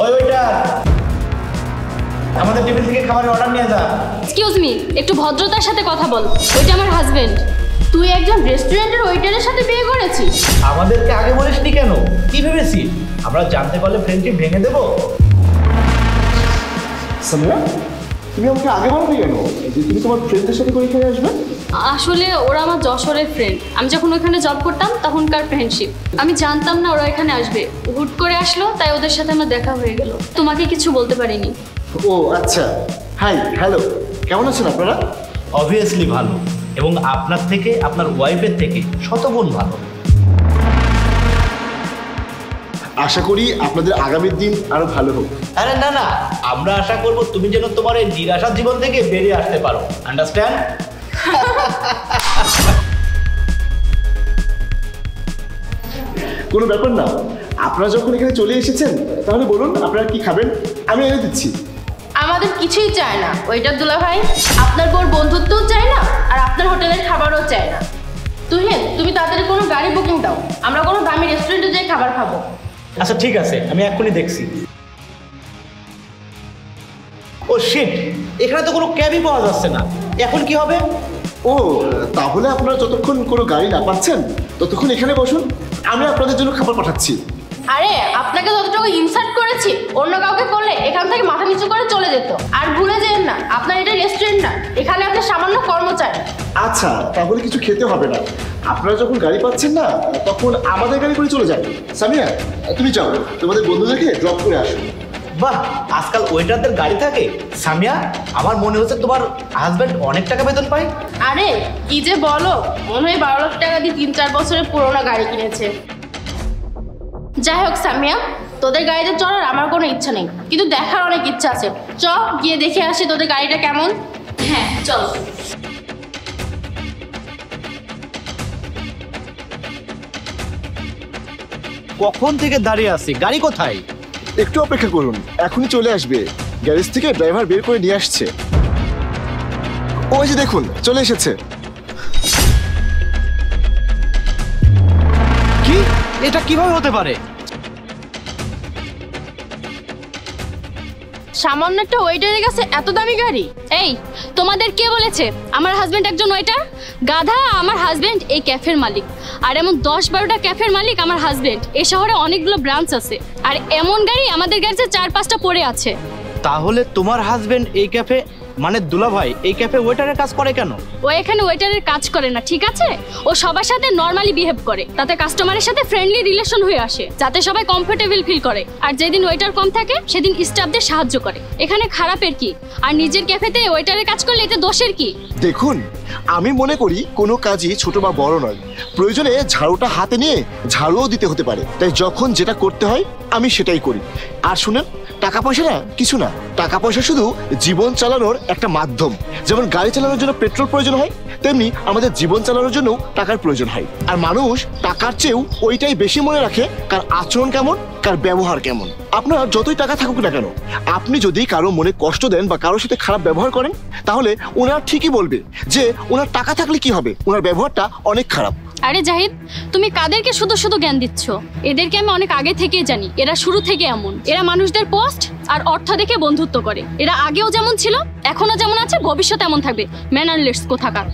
ওই ওইটার আমাদের টেবিল থেকে খাবারের অর্ডার নিয়ে যা। এক্সকিউজ মি, একটু ভদ্রতার সাথে কথা বল। ওইটা আমার হাজবেন্ড। তুই একজন রেস্টুরেন্টের ওয়েটারের সাথে বিয়ে করেছিস? আমাদেরকে আগে বলিসনি কেন? কি ভেবেছিস আমরা জানতে পারলে ফ্রেন্ডশিপ ভেঙে দেবো? সামিয়া, তুমি আমাকে আগে বলনি কেন যে তুমি তোমার ফ্রেন্ডদের সাথে করে এখানে আসবে? আসলে ওরা আমার যশোরের ফ্রেন্ড। আমি যখন ওখানে জব করতাম তখনকার ফ্রেন্ডশিপ। আমি জানতাম না ওরা এখানে আসবে, হুট করে আসলো, তাই ওদের সাথে আমার দেখা হয়ে গেল। তোমাকে কিছু বলতে পারিনি। ও আচ্ছা, হাই, হ্যালো, কেমন আছেন আপনারা? অবভিয়াসলি ভালো, এবং আপনার থেকে আপনার ওয়াইফের থেকে শতগুণ ভালো। আশা করি আপনাদের আগামীর দিন আরো ভালো হোক। আরে না না, আমরা আশা করব তুমি যেন তোমার এই নিরাশার জীবন থেকে বেরিয়ে আসতে পারো। আন্ডারস্ট্যান্ড? কোনো ব্যাপার না, আপনারা যখন এখানে চলে এসেছেন তাহলে বলুন আপনারা কি খাবেন, আমি এনে দিচ্ছি। আমাদের কিছুই চায় না ওয়েটার দুলা ভাই। আপনার বোর বন্ধুত্বও চায় না, আর আপনার হোটেলের খাবারও চায় না। তুহিন, তুমি তাড়াতাড়ি কোনো গাড়ি বুকিং দাও, আমরা কোনো দামি রেস্টুরেন্টে যাই খাবার খাবো। আচ্ছা ঠিক আছে, আমি এক্ষুনি দেখছি। ও শিট, এখানে তো কোনো ক্যাবই পাওয়া যাচ্ছে না, এখন কি হবে? ও তাহলে আপনারা যতক্ষণ কোনো গাড়ি না পাচ্ছেন ততক্ষণ এখানে বসুন, আমি আপনাদের জন্য খাবার পাঠাচ্ছি। আরে আপনাকে যতটুকু ইনসাল্ট করেছি, অন্য কাউকে করলে এখান থেকে মাথা নিচু করে চলে যেত। আর ভুলে যেন না, আপনার এটা রেস্টুরেন্ট না, এখানে আপনার সামান্য কর্মচারী। আচ্ছা তাহলে কিছু খেতে হবে না, আপনারা যখন গাড়ি পাচ্ছেন না তখন আমাদের গাড়ি করে চলে যান। সামিয়া, তুমি যাও তোমাদের বন্ধুদেরকে ড্রপ করে আসো। বাহ, আজকাল ওয়েটারদের গাড়ি থাকে। সামিয়া, আমার মনে হচ্ছে তোমার হাজব্যান্ড অনেক টাকা বেতন পায়। আরে কি যে বলো, মনে হয় 12 লাখ টাকা দিয়ে 3-4 বছরের পুরোনো গাড়ি কিনেছে। যাই হোক সামিয়া, তোদের গাড়িতে চড়ার আমার কোনো ইচ্ছা নেই, কিন্তু দেখার অনেক ইচ্ছা আছে। চ গিয়ে দেখে আসি তোদের গাড়িটা কেমন। হ্যাঁ চলো। কখন থেকে দাঁড়িয়ে আছি, গাড়ি কোথায়? একটু অপেক্ষা করুন, এখনই চলে আসবে। গ্যারেজ থেকে ড্রাইভার বের করে নিয়ে আসছে। ওই যে দেখুন চলে এসেছে। কি, এটা কিভাবে হতে পারে? সামান্য একটা ওয়েটারের কাছে এত দামি গাড়ি? এই, তোমাদের কে বলেছে আমার হাজবেন্ড একজন ওয়েটার? গাধা, আমার হাজবেন্ড এই ক্যাফের মালিক। আর এমন 10-12টা ক্যাফের মালিক আমার হাজবেন্ড। এই শহরে অনেকগুলো ব্রাঞ্চ আছে, আর এমন গাড়ি আমাদের কাছে 4-5টা পড়ে আছে। তাহলে তোমার হাজবেন্ড এই ক্যাফে, মানে দুলা ভাই, এই ক্যাফে ওয়েটারের কাজ করে কেন? ও এখানে ওয়েটারের কাজ করে না, ঠিক আছে? ও সবার সাথে নরমালি বিহেভ করে, তাতে কাস্টমারের সাথে ফ্রেন্ডলি রিলেশন হয়ে আসে, যাতে সবাই কমফোর্টেবল ফিল করে। আর যেদিন ওয়েটার কম থাকে সেদিন স্টাফদের সাহায্য করে। এখানে খারাপের কি? আর নিজের ক্যাফেতে ওয়েটারের কাজ করলে এতে দোষের কি? দেখুন, আমি মনে করি কোনো কাজই ছোট বা বড় নয়, প্রয়োজনে ঝাড়ুটা হাতে নিয়ে ঝাড়ুও দিতে হতে পারে। তাই যখন যেটা করতে হয় আমি সেটাই করি। আর শুনেন, টাকা পয়সা না কিছু না, টাকা পয়সা শুধু জীবন চালানোর একটা মাধ্যম। যেমন গাড়ি চালানোর জন্য পেট্রোল প্রয়োজন হয়, তেমনি আমাদের জীবন চালানোর জন্য টাকার প্রয়োজন হয়। আর মানুষ টাকার চেয়েও ওইটাই বেশি মনে রাখে, কার আচরণ কেমন, কার ব্যবহার কেমন। আপনার যতই টাকা থাকুক না কেন, আপনি যদি কারো মনে কষ্ট দেন বা কারোর সাথে খারাপ ব্যবহার করেন, তাহলে ওনারা ঠিকই বলবে যে ওনার টাকা থাকলে কি হবে, ওনার ব্যবহারটা অনেক খারাপ। আরে জাহিদ, তুমি কাদেরকে শুধু শুধু জ্ঞান দিচ্ছ? এদেরকে আমি অনেক আগে থেকেই জানি, এরা শুরু থেকে এমন। এরা মানুষদের পোস্ট আর অর্থ দেখে বন্ধুত্ব করে। এরা আগেও যেমন ছিল, এখনো যেমন আছে, ভবিষ্যতে এমন থাকবে। ম্যানারলেস কোথাকার।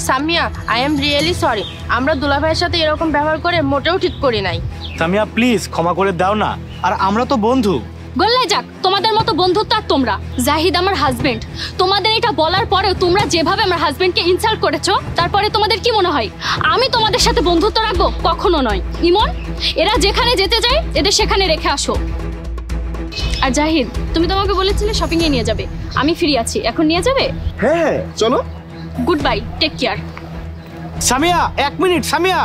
Samia, I am really sorry, আমরা দুলা ভাইয়ের সাথে এরকম ব্যবহার করে মোটেও ঠিক করি নাই। সামিয়া প্লিজ ক্ষমা করে দাও না, আর আমরা তো বন্ধু। গোল্লাই যাক তোমাদের মতো বন্ধুত্ব। আর তোমরা, জাহিদ আমার হাজবেন্ড, তোমাদের এটা বলার পরেও তোমরা যেভাবে আমার হাজবেন্ডকে ইনসাল্ট করেছো, তারপরে তোমাদের কি মনে হয় আমি তোমাদের সাথে বন্ধুত্ব রাখবো? কখনো নয়। ইমন, এরা যেখানে যেতে যায় এদের সেখানে রেখে আসো। আর জাহিদ, তুমি তোমাকে বলেছিলে শপিং এ নিয়ে যাবে, আমি ফ্রি আছি, এখন নিয়ে যাবে? হ্যাঁ হ্যাঁ চলো। Good bye, take care. Samia, 1 minute. Samia,